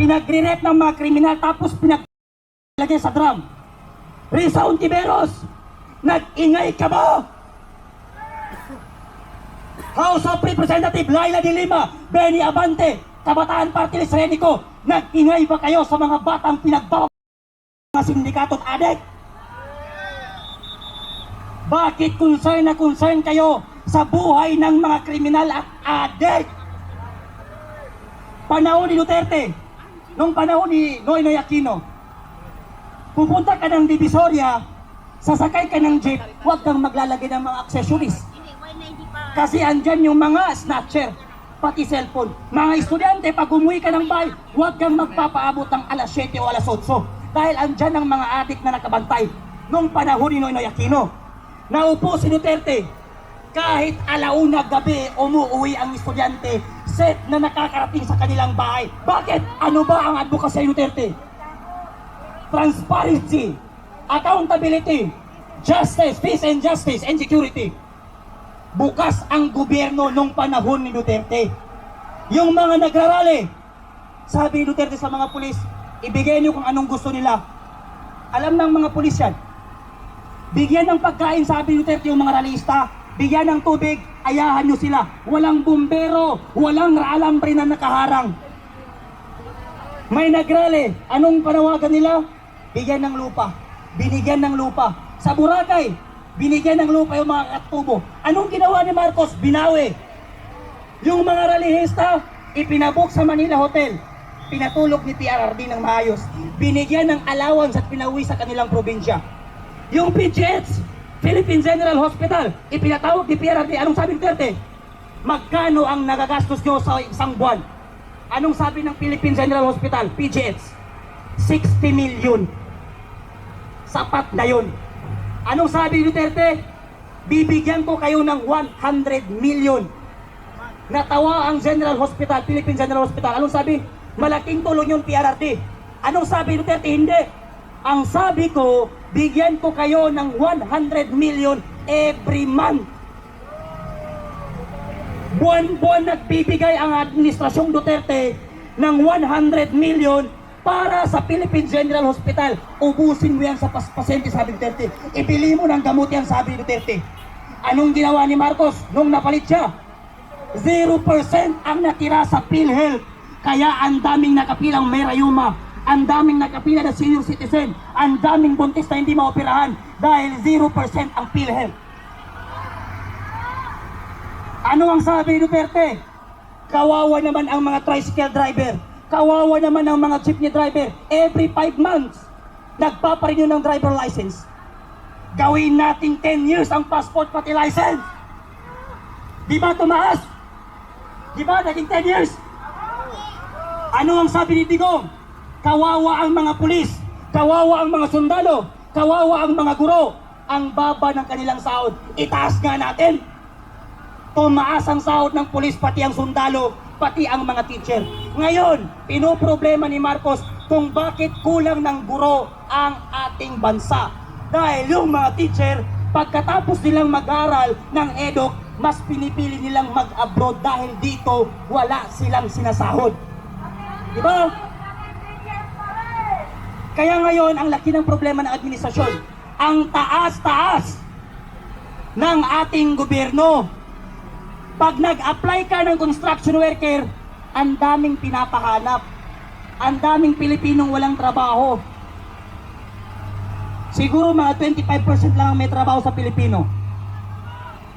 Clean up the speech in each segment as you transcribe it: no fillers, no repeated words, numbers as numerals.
pinagre-rep ng mga kriminal tapos pinaglagay sa drum. Risa Ontiveros, nag-ingay ka ba? House of Representative Laila de Lima, Benny Abante, Kabataan Party List Renico, nag-ingay ba kayo sa mga batang pinagbawag ng mga sindikato at adik? Bakit concern na concern kayo sa buhay ng mga kriminal at adik? Panahon ni Duterte, nung panahon ni Noynoy Aquino, pupunta ka ng Divisoria, sasakay ka ng jeep, huwag kang maglalagay ng mga accessories. Kasi andyan yung mga snatcher, pati cellphone. Mga estudyante, pag umuwi ka ng bahay, huwag kang magpapaabot ng alas 7 o alas 8. Dahil andyan ang mga adik na nakabantay. Nung panahon ni Noynoy Aquino, naupo si Duterte, kahit alauna gabi umuwi ang estudyante, set na nakakarating sa kanilang bahay. Bakit? Ano ba ang advocacy ni Duterte? Transparency, accountability, justice, peace and justice and security. Bukas ang gobyerno nung panahon ni Duterte. Yung mga nagrarally, sabi ni Duterte sa mga pulis, ibigay niyo kung anong gusto nila. Alam ng mga pulis yan. Bigyan ng pagkain, sabi ni Duterte, yung mga rallyista. Bigyan ng tubig, ayahan nyo sila. Walang bumbero, walang alambre na nakaharang. May nagrally, anong panawagan nila? Bigyan ng lupa. Binigyan ng lupa. Sa Boracay, binigyan ng lupa yung mga katubo. Anong ginawa ni Marcos? Binawi. Yung mga rallyista, ipinabok sa Manila Hotel. Pinatulog ni PRRD ng maayos. Binigyan ng allowance at pinawi sa kanilang probinsya. Yung PGH, Philippine General Hospital, ipinatawag ni PRRD. Anong sabi ni Duterte? Magkano ang nagagastos nyo sa isang buwan? Anong sabi ng Philippine General Hospital, PGH? 60 million. Sapat na yun. Anong sabi ni Duterte? Bibigyan ko kayo ng 100 million. Natawa ang General Hospital, Philippine General Hospital. Anong sabi? Malaking tulong yung PRRD. Anong sabi ni Duterte? Hindi. Ang sabi ko, bigyan ko kayo ng 100 million every month. Buwan-buwan nagbibigay ang administrasyong Duterte ng 100 million para sa Philippine General Hospital. Ubusin mo yan sa pasyente, sabi ni Duterte. Ibili mo ng gamot yan, sabi ni Duterte. Anong ginawa ni Marcos nung napalit siya? 0% ang natira sa PhilHealth. Kaya ang daming nakapilang may rayuma, ang daming nakapila na senior citizen, ang daming buntis na hindi maoperahan dahil 0% ang PhilHealth. Ano ang sabi ni Duterte? Kawawa naman ang mga tricycle driver. Kawawa naman ang mga jeepney driver. Every 5 months, nagpaparenew ng driver license. Gawin natin 10 years ang passport pati license. Di ba tumaas? Di ba naging 10 years? Ano ang sabi ni Digong? Kawawa ang mga pulis. Kawawa ang mga sundalo. Kawawa ang mga guro. Ang baba ng kanilang sahod. Itaas nga natin. Tumaas ang sahod ng pulis pati ang sundalo, pati ang mga teacher. Ngayon, pinoproblema ni Marcos kung bakit kulang ng guro ang ating bansa. Dahil yung mga teacher, pagkatapos nilang mag-aral ng EDOC, mas pinipili nilang mag-abroad dahil dito wala silang sinasahod. Diba? Kaya ngayon, ang laki ng problema ng administrasyon. Ang taas-taas ng ating gobyerno. Pag nag-apply ka ng construction worker, ang daming pinapahanap. Ang daming Pilipinong walang trabaho. Siguro mga 25% lang ang may trabaho sa Pilipino.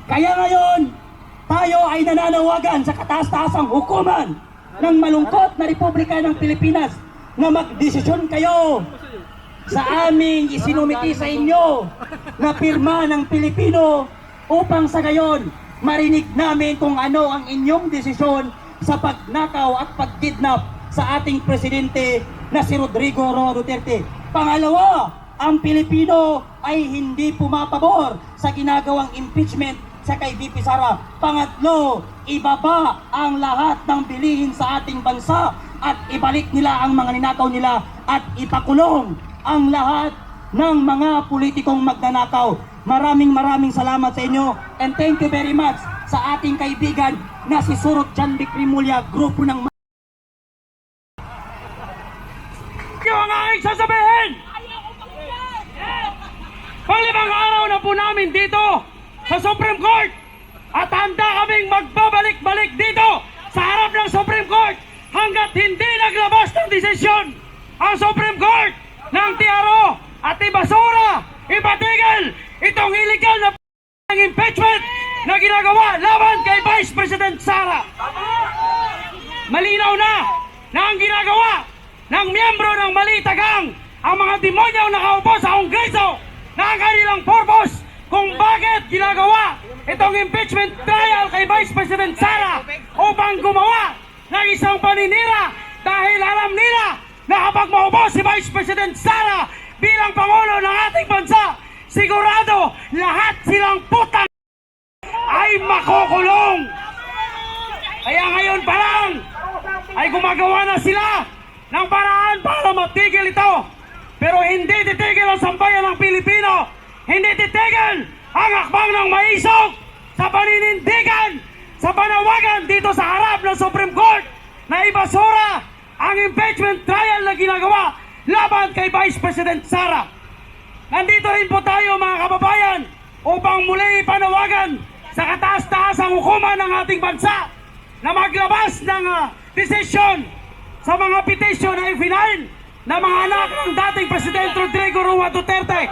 Kaya ngayon, tayo ay nananawagan sa kataas-taasang hukuman ng malungkot na Republika ng Pilipinas na magdesisyon kayo sa aming isinumiti sa inyo na pirma ng Pilipino upang sa gayon marinig namin kung ano ang inyong desisyon sa pagnakaw at pagkidnap sa ating presidente na si Rodrigo Roa Duterte. Pangalawa, ang Pilipino ay hindi pumapabor sa ginagawang impeachment sa kay VP Sara. Pangatlo, ibaba ang lahat ng bilihin sa ating bansa at ibalik nila ang mga ninakaw nila at ipakulong ang lahat ng mga politikong magnanakaw. Maraming salamat sa inyo and thank you very much sa ating kaibigan na si Surot Jan Bicrimulya, grupo ng namin dito sa Supreme Court at handa kaming magbabalik-balik dito sa harap ng Supreme Court hanggat hindi naglabas ng desisyon ang Supreme Court ng TRO at ibasura, ipatigil itong illegal na impeachment na ginagawa laban kay Vice President Sara. Malinaw na ang ginagawa ng miyembro ng Malitagang ang mga demonyong nakaupo sa Kongreso na ang kanilang purpose kung bakit ginagawa itong impeachment trial kay Vice President Sara upang gumawa ng isang paninira dahil alam nila na kapag maupo si Vice President Sara bilang Pangulo ng ating bansa, sigurado lahat silang putang ay makukulong. Kaya ngayon pa lang ay gumagawa na sila ng paraan para matigil ito. Pero hindi titigil ang sambayan ng Pilipino. Hindi titigil ang akbang ng maisog sa paninindigan, sa panawagan dito sa harap ng Supreme Court na ibasura ang impeachment trial na ginagawa laban kay Vice President Sara. Nandito rin po tayo mga kababayan upang muli panawagan sa kataas-taasang hukuman ng ating bansa na maglabas ng desisyon sa mga petisyon na i-final na mga anak ng dating Presidente Rodrigo Roa Duterte.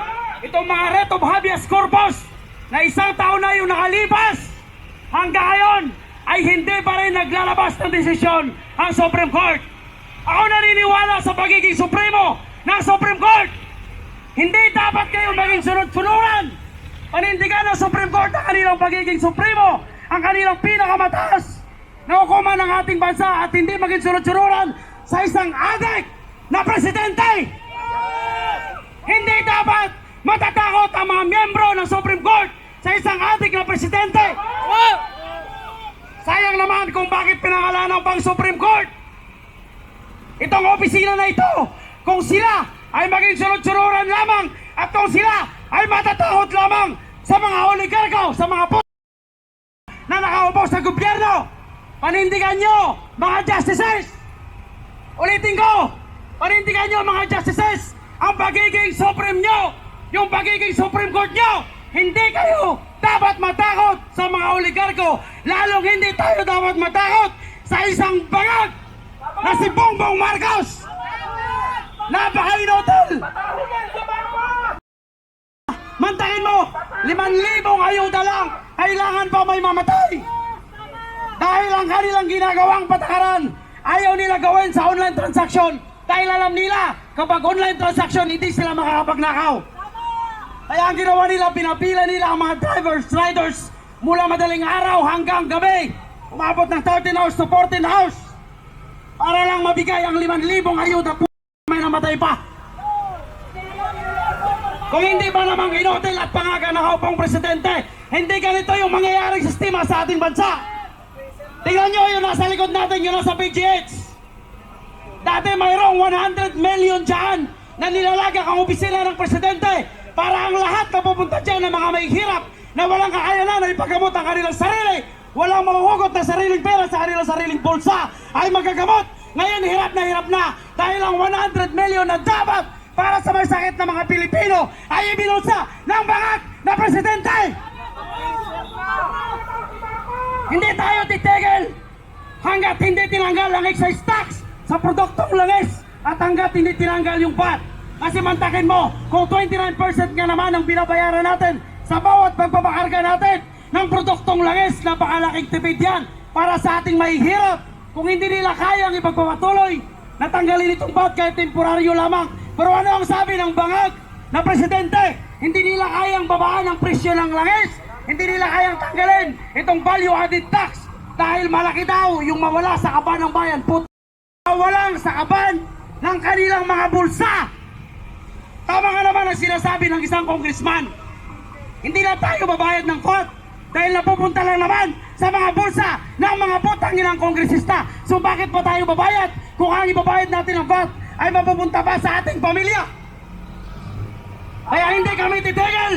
Itong mga writ of habeas corpus na isang taon na yung nakalipas, hanggang ngayon ay hindi pa rin naglalabas ng desisyon ang Supreme Court. Ako naniniwala sa pagiging supremo ng Supreme Court. Hindi dapat kayo maging sunod-sunuran. Panindigan ng Supreme Court ang kanilang pagiging supremo, ang kanilang pinakamataas na hukuman ng ating bansa at hindi maging sunod-sunuran sa isang adik na presidente. Hindi dapat matatakot ang mga miyembro ng Supreme Court sa isang adik na presidente. Sayang naman kung bakit pinangalanan pang Supreme Court itong opisina na ito kung sila ay maging sunod-sunuran lamang at kung sila ay matatakot lamang sa mga oligarko, sa mga na nakaupo sa gobyerno. Panindigan nyo mga justices, ulitin ko, panindigan nyo mga justices ang pagiging supreme nyo, yung pagiging Supreme Court nyo. Hindi kayo dapat matakot sa mga oligarko, lalong hindi tayo dapat matakot sa isang bangag na si Bongbong Marcos. Napaka-inhotel. Mantakin mo, 5,000 ayuda lang, kailangan pa may mamatay. Dahil ang kanilang ginagawang patakaran, ayaw nila gawin sa online transaction. Dahil alam nila, kapag online transaction, hindi sila makakapagnakaw. Kaya ang ginawa nila, pinapila nila ang mga drivers, riders, mula madaling araw hanggang gabi. Umabot ng 13 hours to 14 hours. Para lang mabigay ang 5,000 ayuda, may namatay pa. Kung hindi ba namang inotel at pangaga nakaupang presidente, hindi ganito yung mangyayaring sistema sa ating bansa. Tingnan nyo yung nasa likod natin, yung nasa PGH. Dati mayroong 100 million dyan na nilalagak ang opisina ng presidente para ang lahat na pupunta dyan ng mga may hirap na walang kakayanan na ipagamot ang kanilang sarili, walang mahuhugot na sariling pera sa kanilang sariling bulsa ay magagamot. Ngayon hirap na dahil ang 100 million na dapat para sa may sakit ng mga Pilipino ay ibinulsa ng bangag na presidente. Hindi tayo titigil hanggat hindi tinanggal ang excise tax sa produktong langis at hanggat hindi tinanggal yung VAT. Kasi mantakin mo, kung 29% nga naman ang binabayaran natin sa bawat pagpapakarga natin ng produktong langis, napakalaking tipid yan para sa ating mahihirap. Kung hindi nila kayang ipagpapatuloy, natanggalin itong VAT kahit temporaryo lamang. Pero ano ang sabi ng bangag na presidente? Hindi nila kayang babaan ang presyo ng langis. Hindi nila kayang tanggalin itong value added tax dahil malaki daw yung mawala sa kaban ng bayan. Mawalang sa kaban ng kanilang mga bulsa. Tama nga naman ang sinasabi ng isang congressman. Hindi na tayo babayad ng VAT dahil napupunta lang naman sa mga bulsa ng mga putanginang kongresista. So bakit pa tayo babayad kung ang ibabayad natin ng VAT ay mapupunta pa sa ating pamilya? Kaya hindi kami titigil.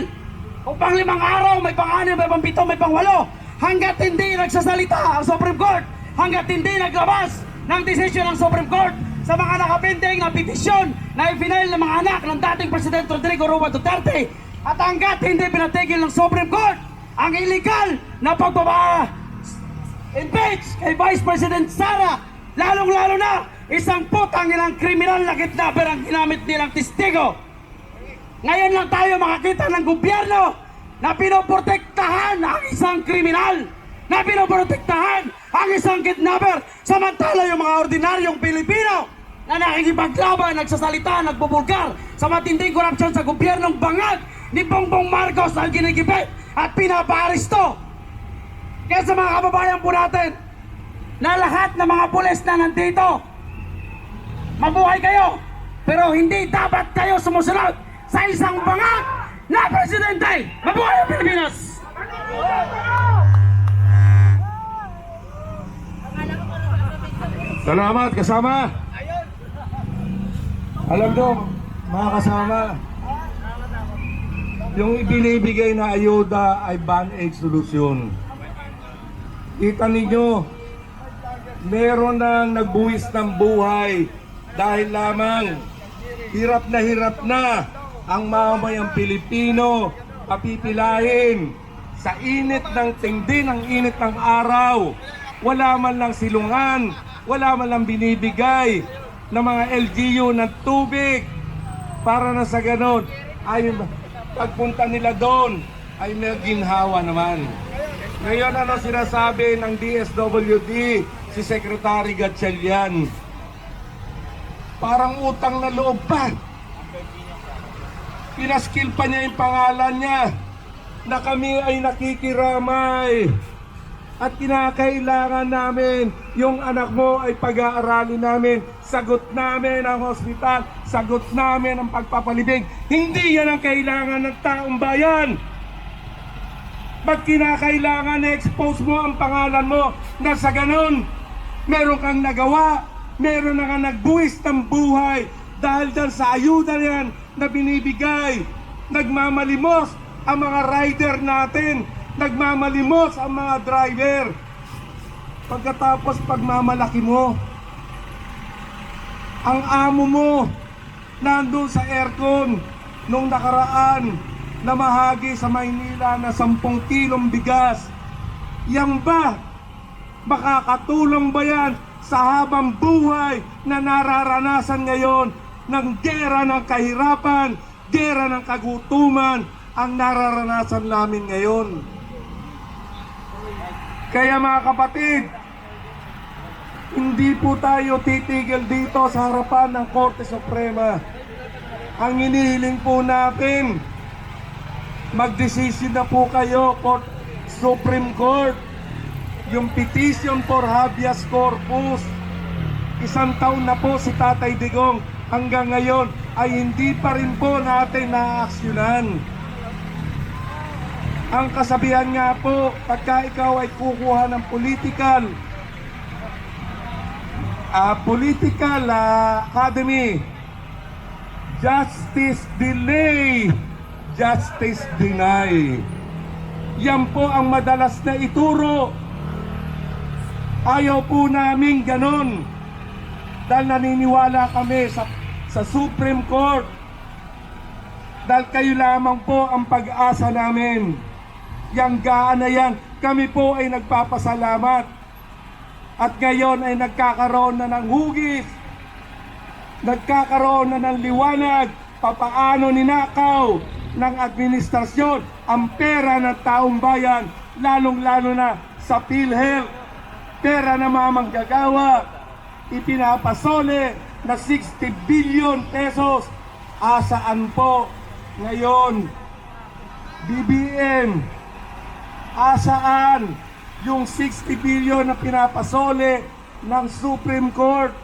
Kung pang 5 araw, may pang-6, may pang-7, may pang-8, hanggat hindi nagsasalita ang Supreme Court, hanggat hindi naglabas ng desisyon ng Supreme Court sa mga nakapending na petisyon na i-final ng mga anak ng dating Presidente Rodrigo Roa Duterte, At hanggat hindi pinatigil ng Supreme Court ang illegal na impeach kay Vice President Sara, lalong-lalo na isang putang ilang kriminal na kidnapper ang ginamit nilang testigo. Ngayon lang tayo makakita ng gobyerno na pinoprotektahan ang isang kriminal, na pinoprotektahan ang isang kidnapper, samantala yung mga ordinaryong Pilipino na nakikipaglaban, nagsasalita, nagbubulgar sa matinding korupsyon sa gobyernong bangag ni Bongbong Marcos ang ginigipit at pinapaaresto. Kaya sa mga kababayan po natin na lahat ng mga pulis na nandito, mabuhay kayo, pero hindi dapat kayo sumusunod sa isang bangag na presidente. Mabuhay ang Pilipinas! Salamat kasama. Alam nyo, mga kasama, yung ibinibigay na ayuda ay band-aid solusyon. Kita ninyo, meron nang nagbuwis ng buhay dahil lamang hirap na ang mamamayang Pilipino papipilahin sa init ng tindi, ng init ng araw. Wala man lang silungan, wala man lang binibigay ng mga LGU ng tubig para na sa ganon ay pagpunta nila doon ay may ginhawa naman. Ngayon ano sinasabi ng DSWD si Secretary Gatchalian? Parang utang na loob pa. Pinaskil pa niya yung pangalan niya na kami ay nakikiramay at kinakailangan namin yung anak mo ay pag-aaralin namin, sagot namin ang hospital, sagot namin ang pagpapalibing. Hindi yan ang kailangan ng taong bayan. Ba't kinakailangan na-expose mo ang pangalan mo na sa ganon meron kang nagawa, meron na kang nagbuwis ng buhay dahil dyan sa ayuda yan na binibigay. Nagmamalimos ang mga rider natin, nagmamalimos ang mga driver. Pagkatapos pagmamalaki mo, ang amo mo nandun sa aircon nung nakaraan na mahagi sa Maynila na 10 kilong bigas. Yan ba? Makakatulong ba yan sa habang buhay na nararanasan ngayon ng gera ng kahirapan, gera ng kagutuman ang nararanasan namin ngayon? Kaya mga kapatid, hindi po tayo titigil dito sa harapan ng Korte Suprema. Ang hinihiling po natin, magdesisyon na po kayo, Supreme Court. Yung petition for habeas corpus, 1 taon na po si Tatay Digong, hanggang ngayon ay hindi pa rin po natin naaaksyonan. Ang kasabihan nga po, pagka ikaw ay kukuha ng political academy, justice delay, justice deny. Yan po ang madalas na ituro. Ayaw po namin ganon dahil naniniwala kami sa Supreme Court, dahil kayo lamang po ang pag-asa namin. Yang gaan na yan, kami po ay nagpapasalamat. At ngayon ay nagkakaroon na ng hugis, nagkakaroon na ng liwanag papaano ninakaw ng administrasyon ang pera ng taong bayan, lalong-lalo na sa PhilHealth. Pera na mga manggagawa, ipinapasole na 60 billion pesos. Asaan po ngayon? BBM, asaan yung 60 billion na pinapasole ng Supreme Court?